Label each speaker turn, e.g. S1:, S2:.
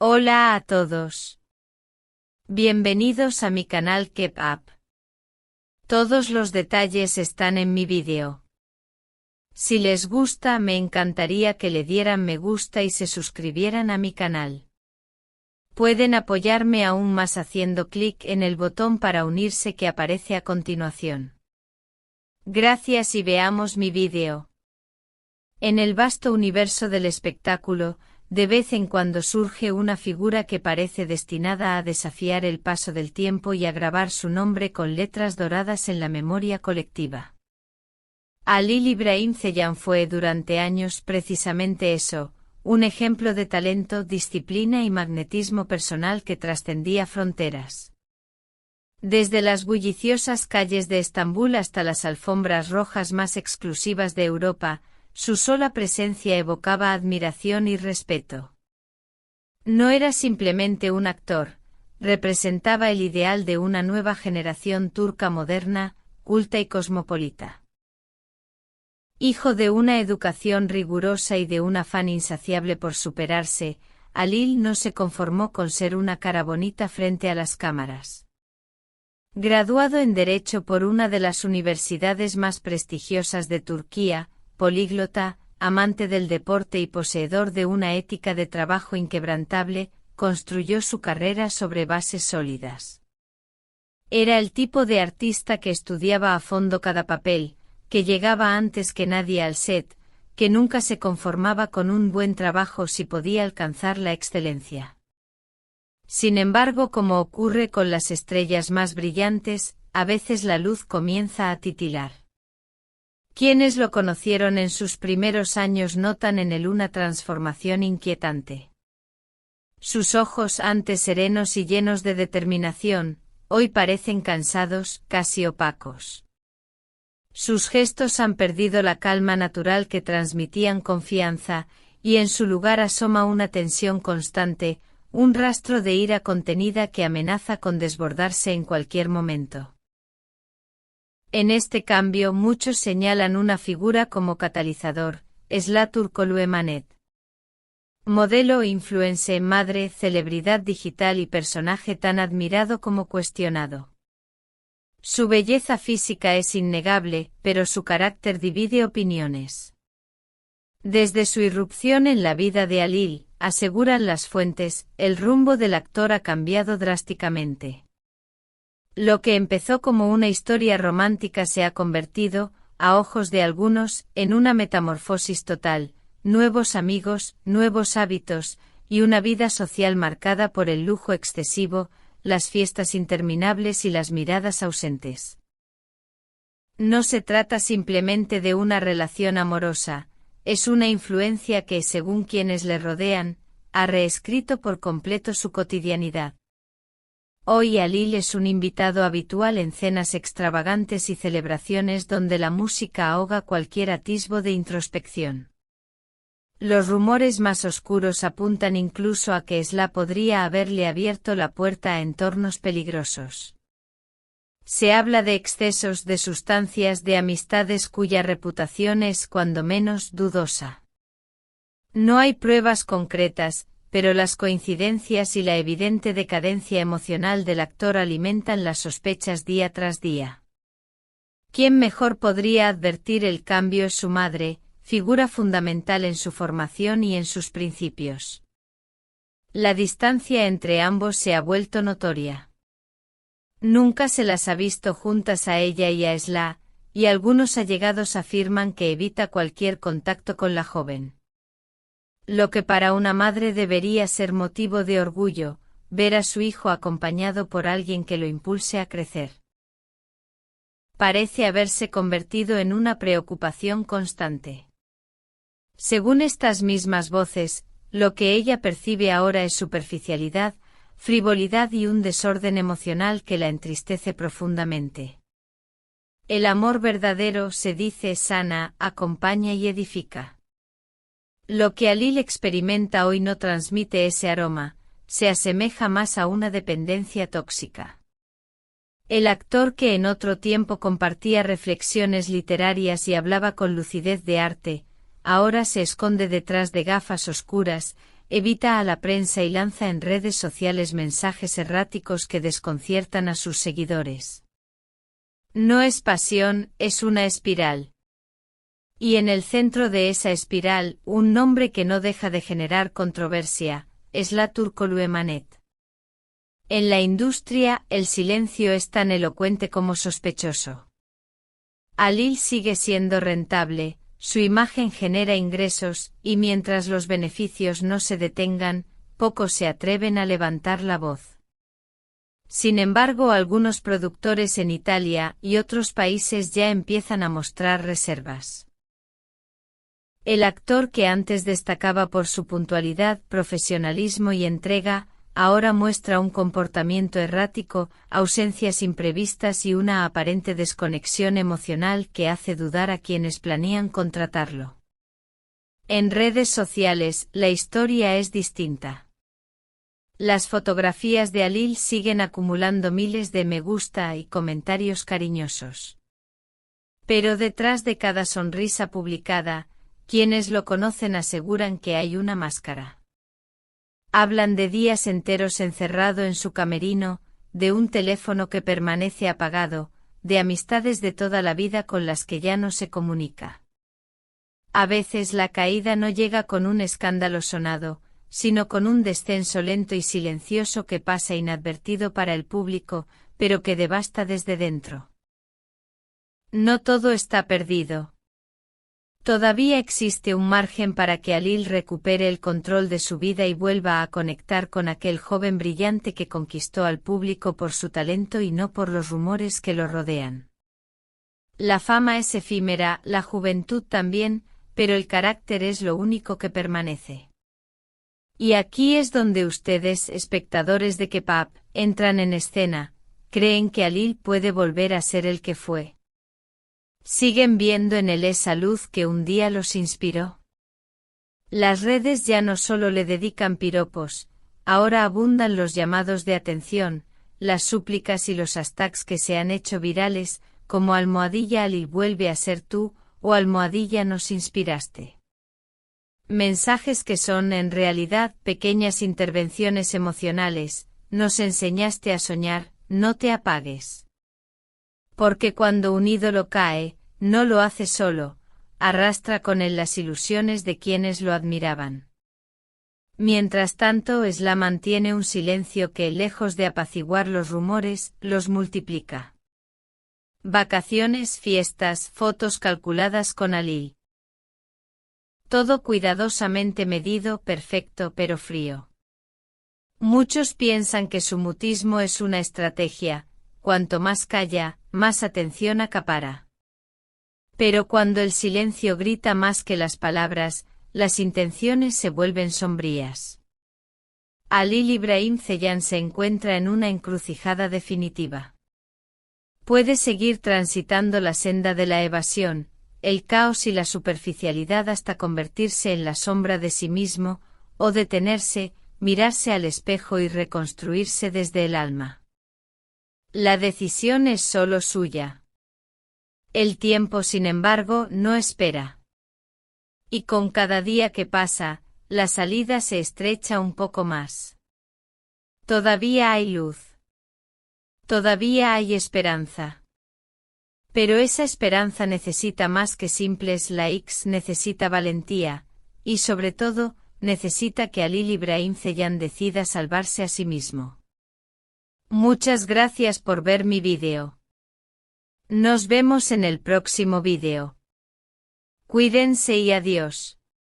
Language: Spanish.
S1: Hola a todos. Bienvenidos a mi canal Keep Up. Todos los detalles están en mi vídeo. Si les gusta, me encantaría que le dieran me gusta y se suscribieran a mi canal. Pueden apoyarme aún más haciendo clic en el botón para unirse que aparece a continuación. Gracias y veamos mi vídeo. En el vasto universo del espectáculo, de vez en cuando surge una figura que parece destinada a desafiar el paso del tiempo y a grabar su nombre con letras doradas en la memoria colectiva. Halil İbrahim Ceylan fue durante años precisamente eso, un ejemplo de talento, disciplina y magnetismo personal que trascendía fronteras. Desde las bulliciosas calles de Estambul hasta las alfombras rojas más exclusivas de Europa, su sola presencia evocaba admiración y respeto. No era simplemente un actor, representaba el ideal de una nueva generación turca moderna, culta y cosmopolita. Hijo de una educación rigurosa y de un afán insaciable por superarse, Halil no se conformó con ser una cara bonita frente a las cámaras. Graduado en Derecho por una de las universidades más prestigiosas de Turquía, políglota, amante del deporte y poseedor de una ética de trabajo inquebrantable, construyó su carrera sobre bases sólidas. Era el tipo de artista que estudiaba a fondo cada papel, que llegaba antes que nadie al set, que nunca se conformaba con un buen trabajo si podía alcanzar la excelencia. Sin embargo, como ocurre con las estrellas más brillantes, a veces la luz comienza a titilar. Quienes lo conocieron en sus primeros años notan en él una transformación inquietante. Sus ojos, antes serenos y llenos de determinación, hoy parecen cansados, casi opacos. Sus gestos han perdido la calma natural que transmitían confianza, y en su lugar asoma una tensión constante, un rastro de ira contenida que amenaza con desbordarse en cualquier momento. En este cambio muchos señalan una figura como catalizador, Esra Turkoglu Emanet. Modelo, influencer, madre, celebridad digital y personaje tan admirado como cuestionado. Su belleza física es innegable, pero su carácter divide opiniones. Desde su irrupción en la vida de Halil, aseguran las fuentes, el rumbo del actor ha cambiado drásticamente. Lo que empezó como una historia romántica se ha convertido, a ojos de algunos, en una metamorfosis total, nuevos amigos, nuevos hábitos, y una vida social marcada por el lujo excesivo, las fiestas interminables y las miradas ausentes. No se trata simplemente de una relación amorosa, es una influencia que, según quienes le rodean, ha reescrito por completo su cotidianidad. Hoy Halil es un invitado habitual en cenas extravagantes y celebraciones donde la música ahoga cualquier atisbo de introspección. Los rumores más oscuros apuntan incluso a que Esra podría haberle abierto la puerta a entornos peligrosos. Se habla de excesos de sustancias, de amistades cuya reputación es cuando menos dudosa. No hay pruebas concretas, pero las coincidencias y la evidente decadencia emocional del actor alimentan las sospechas día tras día. ¿Quién mejor podría advertir el cambio? Es su madre, figura fundamental en su formación y en sus principios. La distancia entre ambos se ha vuelto notoria. Nunca se las ha visto juntas a ella y a Esra, y algunos allegados afirman que evita cualquier contacto con la joven. Lo que para una madre debería ser motivo de orgullo, ver a su hijo acompañado por alguien que lo impulse a crecer. Parece haberse convertido en una preocupación constante. Según estas mismas voces, lo que ella percibe ahora es superficialidad, frivolidad y un desorden emocional que la entristece profundamente. El amor verdadero, se dice, sana, acompaña y edifica. Lo que Halil experimenta hoy no transmite ese aroma, se asemeja más a una dependencia tóxica. El actor que en otro tiempo compartía reflexiones literarias y hablaba con lucidez de arte, ahora se esconde detrás de gafas oscuras, evita a la prensa y lanza en redes sociales mensajes erráticos que desconciertan a sus seguidores. No es pasión, es una espiral. Y en el centro de esa espiral, un nombre que no deja de generar controversia, es la Turkoglu-Emanet. En la industria, el silencio es tan elocuente como sospechoso. Alil sigue siendo rentable, su imagen genera ingresos, y mientras los beneficios no se detengan, pocos se atreven a levantar la voz. Sin embargo, algunos productores en Italia y otros países ya empiezan a mostrar reservas. El actor que antes destacaba por su puntualidad, profesionalismo y entrega, ahora muestra un comportamiento errático, ausencias imprevistas y una aparente desconexión emocional que hace dudar a quienes planean contratarlo. En redes sociales, la historia es distinta. Las fotografías de Alil siguen acumulando miles de me gusta y comentarios cariñosos. Pero detrás de cada sonrisa publicada, quienes lo conocen aseguran que hay una máscara. Hablan de días enteros encerrado en su camerino, de un teléfono que permanece apagado, de amistades de toda la vida con las que ya no se comunica. A veces la caída no llega con un escándalo sonado, sino con un descenso lento y silencioso que pasa inadvertido para el público, pero que devasta desde dentro. No todo está perdido. Todavía existe un margen para que Alil recupere el control de su vida y vuelva a conectar con aquel joven brillante que conquistó al público por su talento y no por los rumores que lo rodean. La fama es efímera, la juventud también, pero el carácter es lo único que permanece. Y aquí es donde ustedes, espectadores de K-pop, entran en escena, creen que Alil puede volver a ser el que fue. ¿Siguen viendo en él esa luz que un día los inspiró? Las redes ya no solo le dedican piropos, ahora abundan los llamados de atención, las súplicas y los hashtags que se han hecho virales, como #Alil vuelve a ser tú, o #nos inspiraste. Mensajes que son en realidad pequeñas intervenciones emocionales, nos enseñaste a soñar, no te apagues. Porque cuando un ídolo cae, no lo hace solo, arrastra con él las ilusiones de quienes lo admiraban. Mientras tanto, Esla mantiene un silencio que, lejos de apaciguar los rumores, los multiplica. Vacaciones, fiestas, fotos calculadas con Alil. Todo cuidadosamente medido, perfecto pero frío. Muchos piensan que su mutismo es una estrategia, cuanto más calla, más atención acapara. Pero cuando el silencio grita más que las palabras, las intenciones se vuelven sombrías. Alil Ibrahim Ceylan se encuentra en una encrucijada definitiva. Puede seguir transitando la senda de la evasión, el caos y la superficialidad hasta convertirse en la sombra de sí mismo, o detenerse, mirarse al espejo y reconstruirse desde el alma. La decisión es solo suya. El tiempo, sin embargo, no espera. Y con cada día que pasa, la salida se estrecha un poco más. Todavía hay luz. Todavía hay esperanza. Pero esa esperanza necesita más que simples likes, necesita valentía, y sobre todo, necesita que Alil Ibrahim Ceylan decida salvarse a sí mismo. Muchas gracias por ver mi vídeo. Nos vemos en el próximo vídeo. Cuídense y adiós.